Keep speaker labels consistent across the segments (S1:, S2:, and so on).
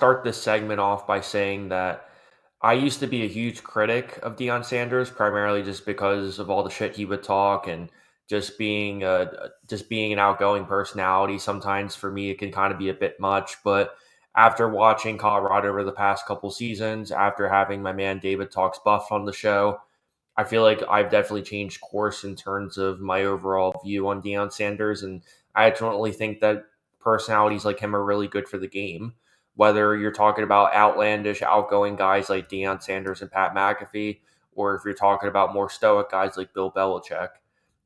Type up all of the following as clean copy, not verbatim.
S1: start this segment off by saying that I used to be a huge critic of Deion Sanders, primarily just because of all the shit he would talk and just being an outgoing personality. Sometimes for me, it can kind of be a bit much. But after watching Colorado over the past couple seasons, after having my man David Talks Buff on the show, I feel like I've definitely changed course in terms of my overall view on Deion Sanders, and I ultimately think that personalities like him are really good for the game. Whether you're talking about outlandish, outgoing guys like Deion Sanders and Pat McAfee, or if you're talking about more stoic guys like Bill Belichick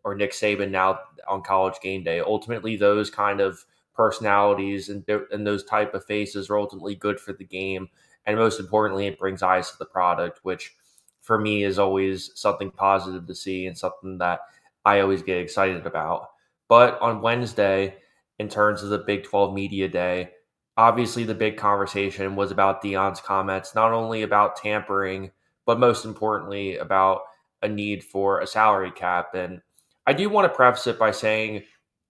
S1: or Nick Saban now on College Game Day, ultimately those kind of personalities and those type of faces are ultimately good for the game, and most importantly, it brings eyes to the product, which for me is always something positive to see and something that I always get excited about. But on Wednesday, in terms of the Big 12 Media Day, obviously the big conversation was about Deion's comments, not only about tampering, but most importantly about a need for a salary cap. And I do want to preface it by saying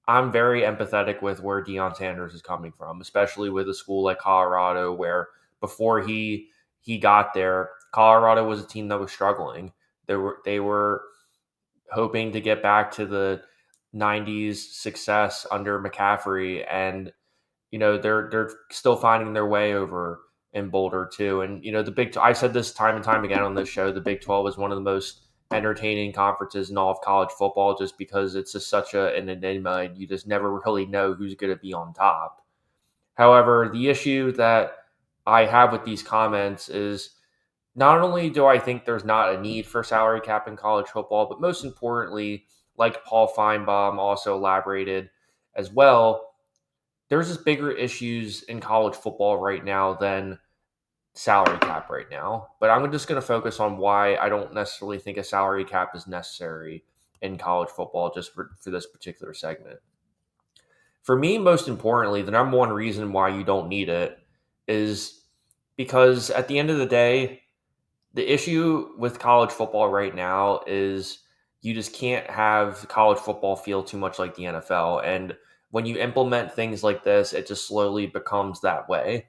S1: I'm very empathetic with where Deion Sanders is coming from, especially with a school like Colorado, where before he got there, Colorado was a team that was struggling. They were hoping to get back to the '90s success under McCaffrey, and they're still finding their way over in Boulder too. And the I said this time and time again on this show, the Big 12 is one of the most entertaining conferences in all of college football, just because it's just such an enigma, and you just never really know who's going to be on top. However, the issue that I have with these comments is not only do I think there's not a need for salary cap in college football, but most importantly, like Paul Feinbaum also elaborated as well, there's just bigger issues in college football right now than salary cap right now. But I'm just going to focus on why I don't necessarily think a salary cap is necessary in college football just for this particular segment. For me, most importantly, the number one reason why you don't need it is because at the end of the day, the issue with college football right now is you just can't have college football feel too much like the NFL. And when you implement things like this, it just slowly becomes that way.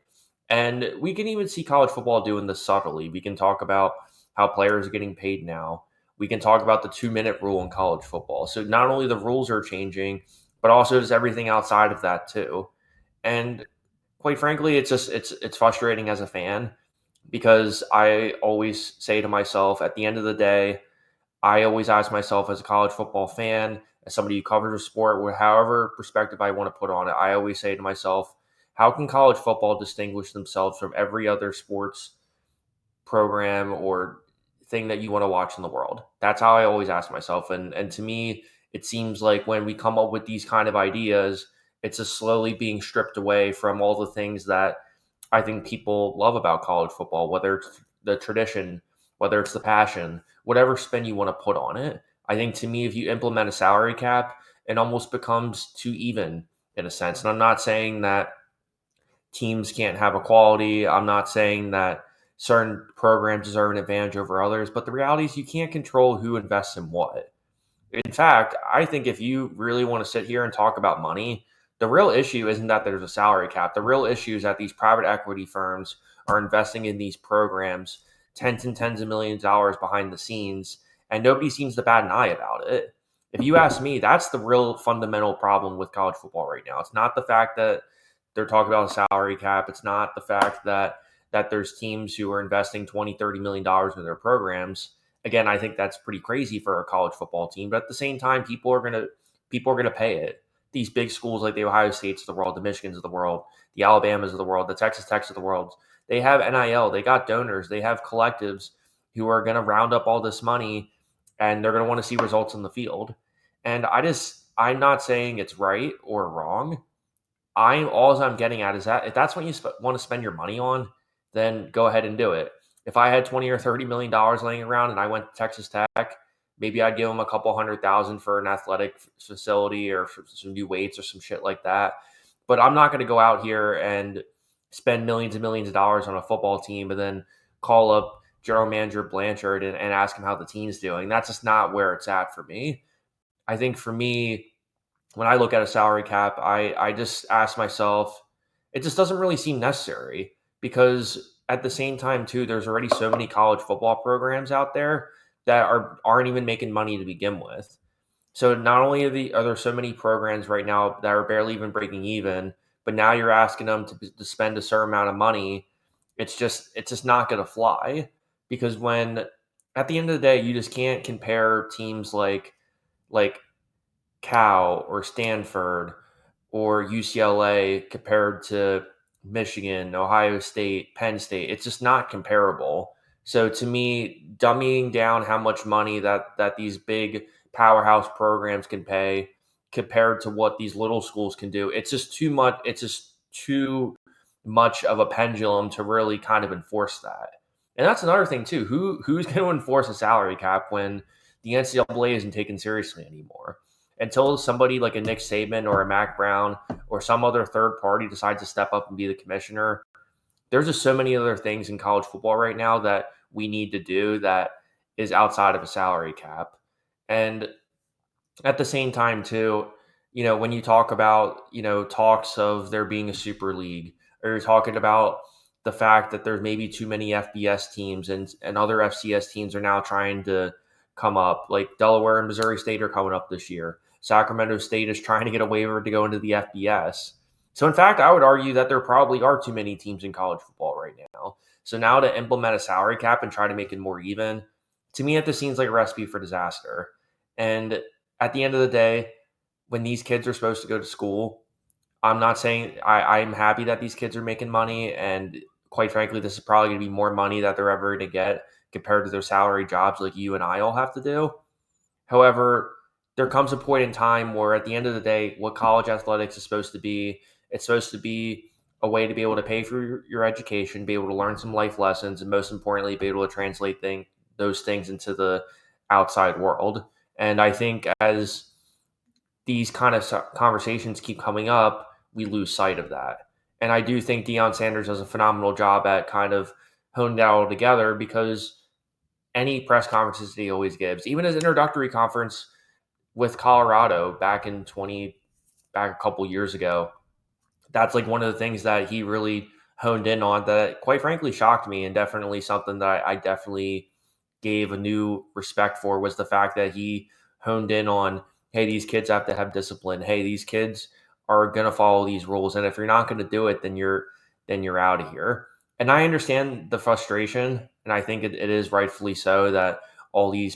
S1: And we can even see college football doing this subtly. We can talk about how players are getting paid now. We can talk about the 2 minute rule in college football. So not only the rules are changing, but also just everything outside of that too. And quite frankly, it's frustrating as a fan because I always say to myself at the end of the day, I always ask myself as a college football fan, as somebody who covers a sport, with however perspective I want to put on it, I always say to myself, how can college football distinguish themselves from every other sports program or thing that you want to watch in the world? That's how I always ask myself. And to me, it seems like when we come up with these kind of ideas, it's just slowly being stripped away from all the things that I think people love about college football, whether it's the tradition, whether it's the passion, whatever spin you want to put on it. I think to me, if you implement a salary cap, it almost becomes too even in a sense. And I'm not saying that teams can't have equality. I'm not saying that certain programs deserve an advantage over others, but the reality is you can't control who invests in what. In fact, I think if you really want to sit here and talk about money, the real issue isn't that there's a salary cap. The real issue is that these private equity firms are investing in these programs tens and tens of millions of dollars behind the scenes, and nobody seems to bat an eye about it. If you ask me, that's the real fundamental problem with college football right now. It's not the fact that they're talking about a salary cap. It's not the fact that there's teams who are investing 20, $30 million in their programs. Again, I think that's pretty crazy for a college football team. But at the same time, people are gonna pay it. These big schools like the Ohio States of the world, the Michigans of the world, the Alabamas of the world, the Texas Techs of the world, they have NIL, they got donors, they have collectives who are gonna round up all this money, and they're gonna want to see results in the field. And I'm not saying it's right or wrong. I'm getting at is that if that's what you want to spend your money on, then go ahead and do it. If I had 20 or $30 million laying around and I went to Texas Tech, maybe I'd give them a couple 100,000 for an athletic facility or for some new weights or some shit like that. But I'm not going to go out here and spend millions and millions of dollars on a football team and then call up general manager Blanchard and ask him how the team's doing. That's just not where it's at for me. I think for me, when I look at a salary cap, I just ask myself, it just doesn't really seem necessary because at the same time too, there's already so many college football programs out there that aren't even making money to begin with. So not only are there so many programs right now that are barely even breaking even, but now you're asking them to spend a certain amount of money. It's just not going to fly, because when at the end of the day, you just can't compare teams like Cal or Stanford or UCLA compared to Michigan, Ohio State, Penn State. It's just not comparable. So to me, dummying down how much money that these big powerhouse programs can pay compared to what these little schools can do, it's just too much. It's just too much of a pendulum to really kind of enforce that. And that's another thing too. Who's going to enforce a salary cap when the NCAA isn't taken seriously anymore? Until somebody like a Nick Saban or a Mac Brown or some other third party decides to step up and be the commissioner, there's just so many other things in college football right now that we need to do that is outside of a salary cap. And at the same time too, when you talk about, talks of there being a super league, or you're talking about the fact that there's maybe too many FBS teams, and other FCS teams are now trying to come up, like Delaware and Missouri State are coming up this year. Sacramento State is trying to get a waiver to go into the FBS. So in fact, I would argue that there probably are too many teams in college football right now. So now to implement a salary cap and try to make it more even, to me it just seems like a recipe for disaster. And at the end of the day, when these kids are supposed to go to school, I'm not saying I'm happy that these kids are making money. And quite frankly, this is probably going to be more money that they're ever going to get compared to their salary jobs like you and I all have to do. However, there comes a point in time where at the end of the day, what college athletics is supposed to be, it's supposed to be a way to be able to pay for your education, be able to learn some life lessons, and most importantly, be able to translate those things into the outside world. And I think as these kind of conversations keep coming up, we lose sight of that. And I do think Deion Sanders does a phenomenal job at kind of honing that all together, because any press conferences that he always gives, even his introductory conference with Colorado back a couple years ago, that's like one of the things that he really honed in on that quite frankly shocked me, and definitely something that I definitely gave a new respect for, was the fact that he honed in on, hey, these kids have to have discipline. Hey, these kids are going to follow these rules. And if you're not going to do it, then you're out of here. And I understand the frustration. And I think it is rightfully so that all these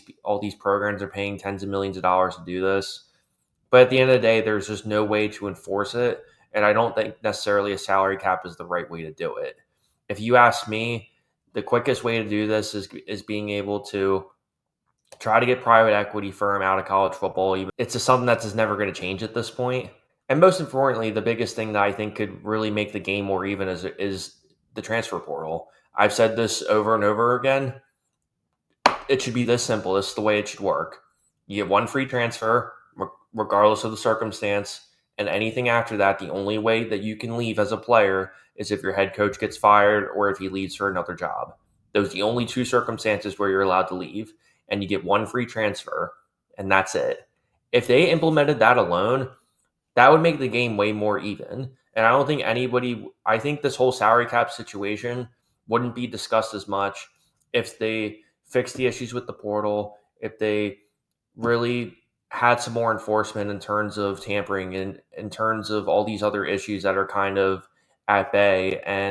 S1: programs are paying tens of millions of dollars to do this. But at the end of the day, there's just no way to enforce it. And I don't think necessarily a salary cap is the right way to do it. If you ask me, the quickest way to do this is being able to try to get private equity firm out of college football. Even it's just something that's just never going to change at this point. And most importantly, the biggest thing that I think could really make the game more even is the transfer portal. I've said this over and over again. It should be this simple. This is the way it should work. You get one free transfer, regardless of the circumstance. And anything after that, the only way that you can leave as a player is if your head coach gets fired or if he leaves for another job. Those are the only two circumstances where you're allowed to leave. And you get one free transfer, and that's it. If they implemented that alone, that would make the game way more even. And I think this whole salary cap situation wouldn't be discussed as much if they fixed the issues with the portal, if they really had some more enforcement in terms of tampering and in terms of all these other issues that are kind of at bay. And